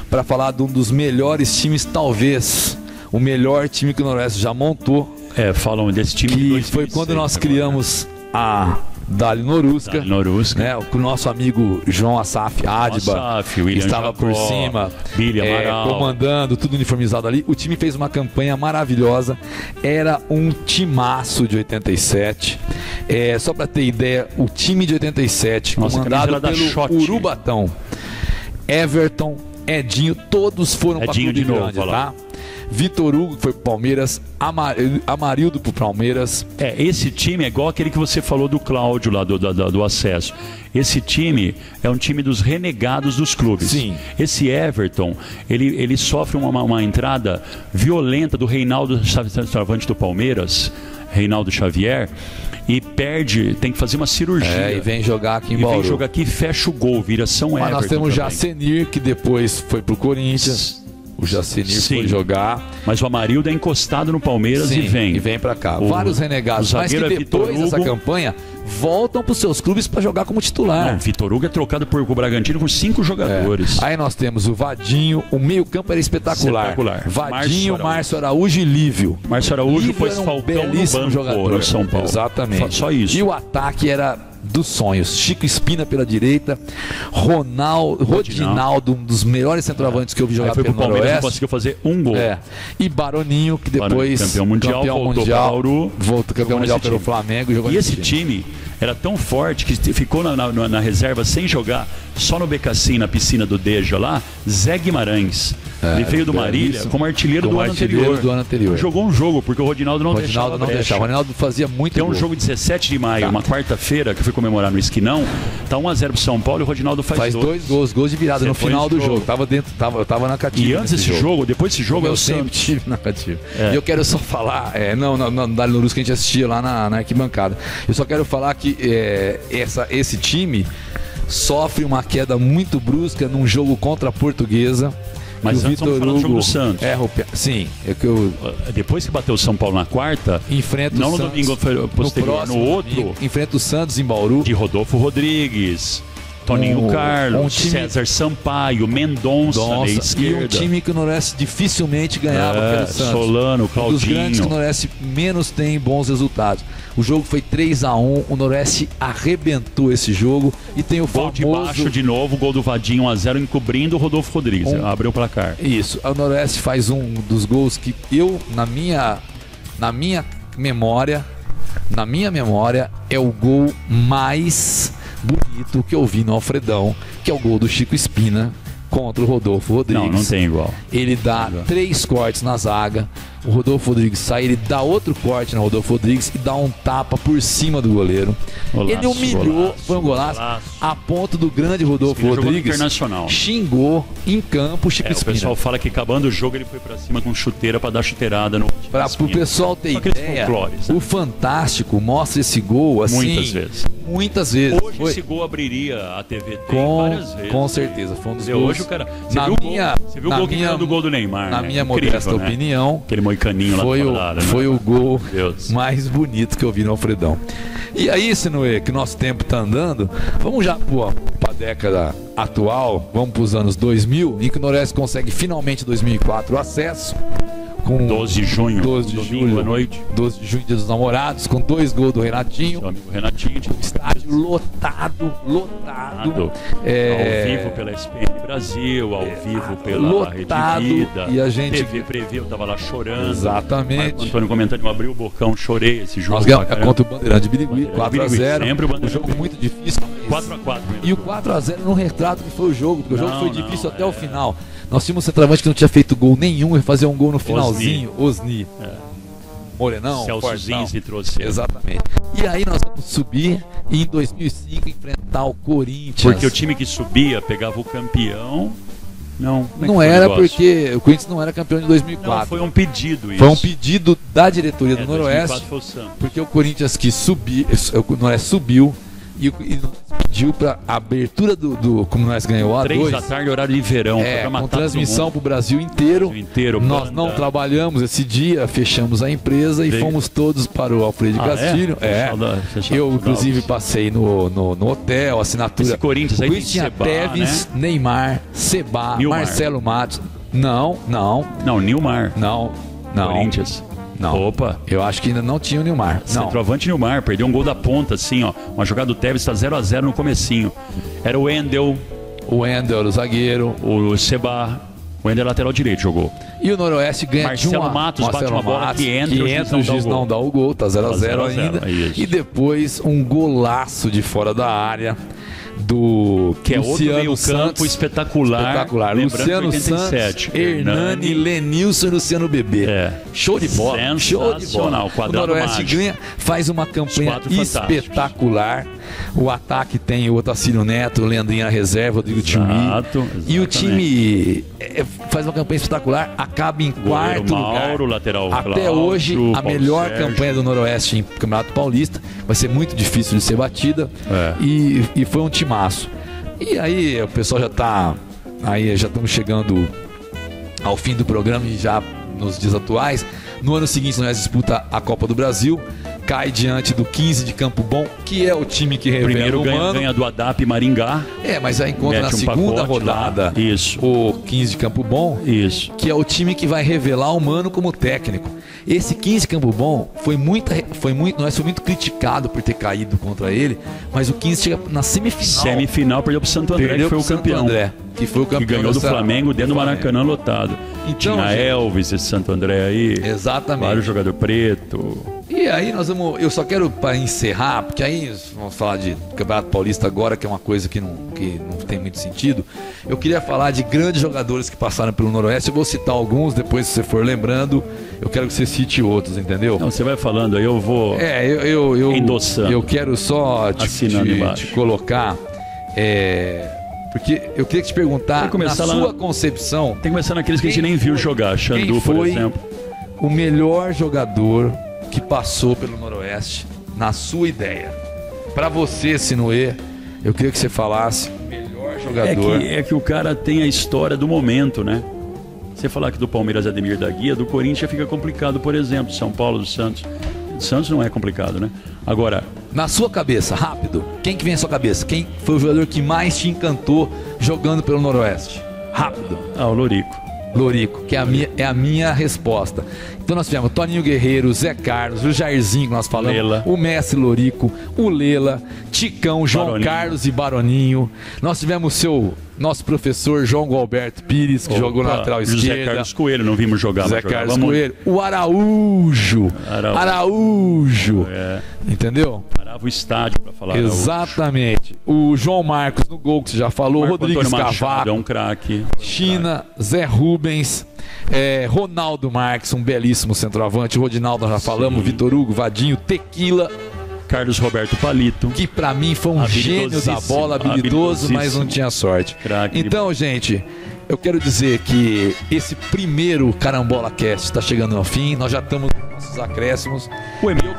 para falar de um dos melhores times, talvez o melhor time que o Noroeste já montou. Falam desse time de 2006, foi quando nós criamos a Dali Norusca, né, com o nosso amigo João Assaf Adiba, que estava por cima, comandando, tudo uniformizado ali. O time fez uma campanha maravilhosa, era um timaço de 87. Só para ter ideia, o time de 87, comandado pelo Urubatão, Everton, Edinho, todos foram para Clube Grande, tá? Vitor Hugo foi pro Palmeiras, Amarildo pro Palmeiras. Esse time é igual aquele que você falou do Cláudio lá do acesso. Esse time é um time dos renegados dos clubes. Sim. Esse Everton, ele sofre uma entrada violenta do Reinaldo, centroavante do Palmeiras, Reinaldo Xavier, e perde, tem que fazer uma cirurgia. E vem jogar aqui em Bauru. Vem jogar aqui e fecha o gol, vira São Everton. Mas nós temos também. Jacenir, que depois foi pro Corinthians. O Jacenir foi jogar. Mas o Amarildo é encostado no Palmeiras e vem pra cá. Vários renegados, mas que depois dessa campanha voltam pros seus clubes para jogar como titular. Não, Vitor Hugo é trocado por o Bragantino com 5 jogadores. Aí nós temos o Vadinho, o meio campo era espetacular. Vadinho, Márcio Araújo e Lívio. Márcio Araújo pôs Falcão no banco no São Paulo. Exatamente. Só isso. E o ataque era dos sonhos. Chico Espina pela direita, Rodinaldo, um dos melhores centroavantes que eu vi jogar pelo Noroeste. Não conseguiu fazer um gol. E Baroninho, que depois campeão mundial, voltou campeão mundial pelo Flamengo. E esse time era tão forte que ficou na reserva sem jogar, só no Becassim, na piscina do Deja lá, Zé Guimarães. Ele veio do Marília como artilheiro do ano anterior. Jogou um jogo, porque o Rodinaldo não deixava. O Rodinaldo fazia muito gol. Tem um jogo de 17 de maio, uma quarta-feira, que eu fui comemorar no Esquinão. Tá 1-0 pro São Paulo e o Rodinaldo faz dois gols de virada no final do jogo. Eu tava na cativa. E antes desse jogo, depois desse jogo, eu sempre tive na cativa. E eu quero só falar, não, Dali Norusca que a gente assistia lá na arquibancada. Eu só quero falar que esse time sofre uma queda muito brusca num jogo contra a Portuguesa. Mas nós estamos falando do jogo do Santos. Sim. Depois que bateu o São Paulo na quarta, enfrenta o não Santos, no domingo posterior, no outro, domingo, enfrenta o Santos em Bauru. De Rodolfo Rodrigues, Toninho Carlos, César Sampaio, Mendonça na esquerda. E um time que o Noroeste dificilmente ganhava pelo Santos. Solano, Claudinho. Um dos grandes que o Noroeste menos tem bons resultados. O jogo foi 3-1, o Noroeste arrebentou esse jogo e tem o gol de baixo de novo, gol do Vadinho 1-0, encobrindo o Rodolfo Rodrigues, abriu o placar. Isso, o Noroeste faz um dos gols que eu, na minha memória, é o gol mais bonito que eu vi no Alfredão, que é o gol do Chico Espina contra o Rodolfo Rodrigues. Não tem igual. Ele dá 3 cortes na zaga, o Rodolfo Rodrigues sai, ele dá outro corte no Rodolfo Rodrigues e dá um tapa por cima do goleiro. Golaço, Ele humilhou, foi um golaço, a ponto do grande Rodolfo Rodrigues xingou em campo o Chico Espina. O pessoal fala que acabando o jogo ele foi pra cima com chuteira pra dar chuteirada no Para o pessoal ter ideia, o Fantástico mostra esse gol assim muitas vezes. Hoje esse gol abriria a TVT várias vezes. Com certeza, foi um dos gols. Hoje o cara, você viu o gol que ganhou do gol do Neymar? Na minha modesta opinião, aquele moicaninho lá foi o gol mais bonito que eu vi no Alfredão. E aí, Sinuê, que o nosso tempo tá andando, vamos já pra década atual, vamos pros anos 2000, em que o Noroeste consegue finalmente em 2004 o acesso. Com 12 de junho, domingo à noite. 12 de junho, Dia dos Namorados, com 2 gols do Renatinho. Seu amigo Renatinho. Estádio lotado. Ao vivo pela SPN Brasil, ao vivo pela Rede Vida. E a gente... TV Preview, eu tava lá chorando. Exatamente. O Antônio comentando, eu abri o bocão, chorei esse jogo. É contra o Bandeirante de Birigui, 4-0. Sempre o Um jogo muito difícil. 4-4. E o 4-0 não retrata que foi o jogo, porque o jogo foi difícil até o final. Nós tínhamos um centroavante que não tinha feito gol nenhum e fazer um gol no finalzinho. Osni. Morenão, Celsozinho se trouxe. Exatamente. E aí nós vamos subir e em 2005 enfrentar o Corinthians. Porque o time que subia pegava o campeão. Não era porque o Corinthians não era campeão de 2004. Não, foi um pedido isso. Foi um pedido da diretoria do Noroeste. 2004 foi o Santos. Porque o Corinthians que subiu e pediu para abertura como nós ganhou a 3 da tarde, horário de verão, com transmissão para o Brasil inteiro. Nós não trabalhamos esse dia, fechamos a empresa e fomos todos para o Alfredo Castilho. Eu inclusive passei no hotel, assinatura. Esse Corinthians aí tinha Tevez, né? Neymar, Seba, Marcelo Matos. Não, Nilmar. Não. Corinthians. Não. Opa. Eu acho que ainda não tinha o Nilmar. Centroavante Nilmar, perdeu um gol da ponta, assim, ó. Uma jogada do Tevez, tá 0-0 no comecinho. Era o Wendel. O zagueiro. O Seba. O Wendel lateral direito jogou. E o Noroeste ganha Marcelo Matos bate uma bola que entra, o juiz não dá o gol, tá 0-0 ainda. Isso. E depois um golaço de fora da área do que é Luciano outro meio Santos, campo espetacular. Luciano Santos, Hernani, Lenilson e Luciano Bebê. Show de bola. Sensacional. O Noroeste ganha, faz uma campanha espetacular. O ataque tem o Otacílio Neto, o Leandrinho na reserva, o Rodrigo Tchumi. E o time faz uma campanha espetacular, acaba em quarto lugar. Lateral até hoje, a melhor campanha do Noroeste em Campeonato Paulista. Vai ser muito difícil de ser batida. E foi um timaço. E aí o pessoal já tá... Aí já estamos chegando ao fim do programa e já nos dias atuais. No ano seguinte nós disputa a Copa do Brasil, cai diante do 15 de Campo Bom, que é o time que revela primeiro ganha do ADAP Maringá. Mas aí encontra na segunda rodada o 15 de Campo Bom, que é o time que vai revelar o Mano como técnico. Esse 15 de Campo Bom foi muito criticado por ter caído contra ele, mas o 15 chega na semifinal. Perdeu pro Santo André, que foi o campeão. Que foi o campeão. Que ganhou do Flamengo dentro do Maracanã lotado. Então, tinha Elvis, esse Santo André aí. Exatamente. Vários jogador preto. E aí eu só quero para encerrar, porque aí vamos falar de Campeonato Paulista agora, que é uma coisa que não tem muito sentido. Eu queria falar de grandes jogadores que passaram pelo Noroeste. Eu vou citar alguns, depois se você for lembrando, eu quero que você cite outros, entendeu? Não, você vai falando aí, eu vou endossando. Eu quero só te colocar... Porque eu queria te perguntar, na sua concepção... Tem que começar naqueles que a gente nem viu jogar. Xandu, por exemplo. O melhor jogador que passou pelo Noroeste, na sua ideia? Para você, Sinuê, eu queria que você falasse o melhor jogador. É que o cara tem a história do momento, né? Você falar que do Palmeiras Ademir da Guia, do Corinthians fica complicado, por exemplo. São Paulo, do Santos. Santos não é complicado, né? Agora... Na sua cabeça, rápido, quem que vem à sua cabeça? Quem foi o jogador que mais te encantou jogando pelo Noroeste? Rápido. O Lorico, que é a minha resposta. Então nós tivemos Toninho Guerreiro, Zé Carlos, o Jairzinho que nós falamos, Lela. O Messi Lorico, o Lela, Ticão, João Baroninho. Carlos e Baroninho. Nós tivemos nosso professor João Gualberto Pires, que jogou na lateral esquerda. Zé Carlos Coelho, não vimos jogar. Zé Carlos Coelho. O Araújo. Entendeu? Parava o estádio para falar. Exatamente. O João Marcos no gol, que você já falou. Rodrigues Cavaco. É um craque. China, Zé Rubens. Ronaldo Marques, um belíssimo centroavante. O Rodinaldo, já falamos. Vitor Hugo, Vadinho, Tequila. Carlos Roberto Palito, que pra mim foi um gênio da bola, habilidoso, mas não tinha sorte. Craque. Então, gente, eu quero dizer que esse primeiro Carambola Cast está chegando ao fim. Nós já estamos nos nossos acréscimos. O e-mail,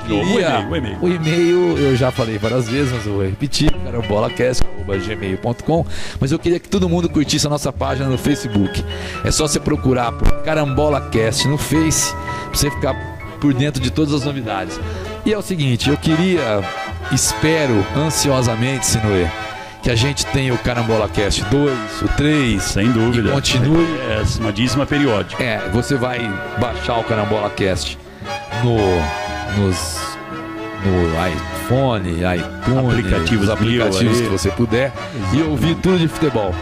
o e-mail eu já falei várias vezes, mas eu vou repetir: carambolacast@gmail.com. Mas eu queria que todo mundo curtisse a nossa página no Facebook. É só você procurar por Carambola Cast no Face, pra você ficar por dentro de todas as novidades. E é o seguinte, eu espero ansiosamente, Sinoê, que a gente tenha o Carambola Cast 2, o 3, sem dúvida, e continue. Uma dízima periódica. Você vai baixar o Carambola Cast no iPhone, iTunes, aplicativos que você puder. Exatamente. E ouvir tudo de futebol.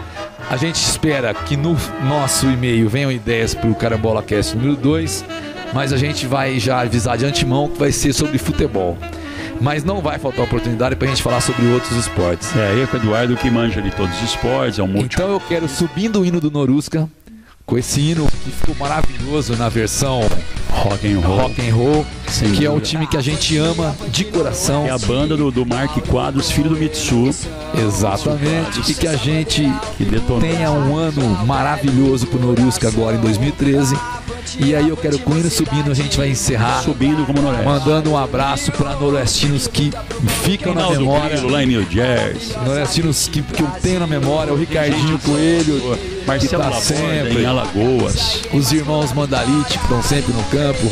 A gente espera que no nosso e-mail venham ideias para o Carambola Cast número 2. Mas a gente vai já avisar de antemão que vai ser sobre futebol. Mas não vai faltar oportunidade pra gente falar sobre outros esportes. Eu com o Eduardo que manja de todos os esportes, Então eu quero, subindo o hino do Norusca, com esse hino que ficou maravilhoso na versão Rock and Roll, que é um time que a gente ama de coração. É a banda do Mark Quadros, filho do Mitsu. Exatamente. E que a gente tenha um ano maravilhoso pro Norusca agora em 2013. E aí eu quero com o hino subindo, a gente vai encerrar subindo como Noroeste, mandando um abraço para noroestinos que ficam na memória, lá em New Jersey, noroestinos que eu tenho na memória, o Ricardinho Coelho, Marcelo que tá sempre em Alagoas, os irmãos Mandalite que estão sempre no campo,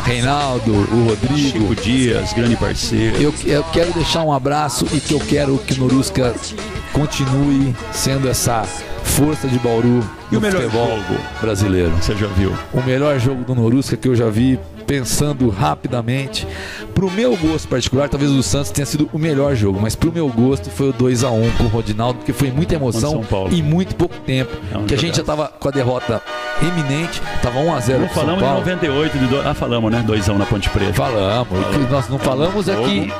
Reinaldo, o Rodrigo, Chico Dias, grande parceiro. Eu quero deixar um abraço e que eu quero que o Norusca continue sendo essa força de Bauru e o melhor futebol jogo brasileiro. Você já viu? O melhor jogo do Norusca que eu já vi, pensando rapidamente, pro meu gosto particular, talvez o do Santos tenha sido o melhor jogo, mas pro meu gosto foi o 2-1 com o Rodinaldo, porque foi muita emoção e muito pouco tempo, que a gente já tava com a derrota iminente, tava 1-0 pro São Paulo. Falamos em 98, falamos, né? 2-1 na Ponte Preta. Falamos. O que nós não falamos é que,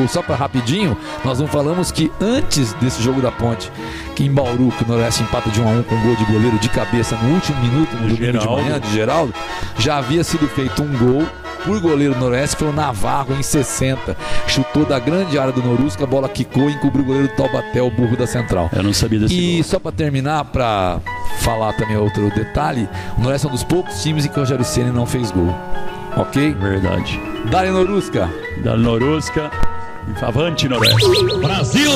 só para rapidinho, nós não falamos que antes desse jogo da Ponte, que em Bauru, que o Noroeste empata de 1-1 com um gol de goleiro de cabeça no último minuto, no domingo de manhã, de Geraldo, já havia sido feito um gol por goleiro do Noroeste, foi o Navarro em 60. Chutou da grande área do Norusca, a bola quicou e encobriu o goleiro do Taubaté, o burro da Central. Eu não sabia desse E gol. só para terminar, para falar também outro detalhe, o Noroeste é um dos poucos times em que o Rogério Ceni não fez gol. Ok? Verdade. Dale Norusca. Dale Norusca. Avante Noroeste. Brasil!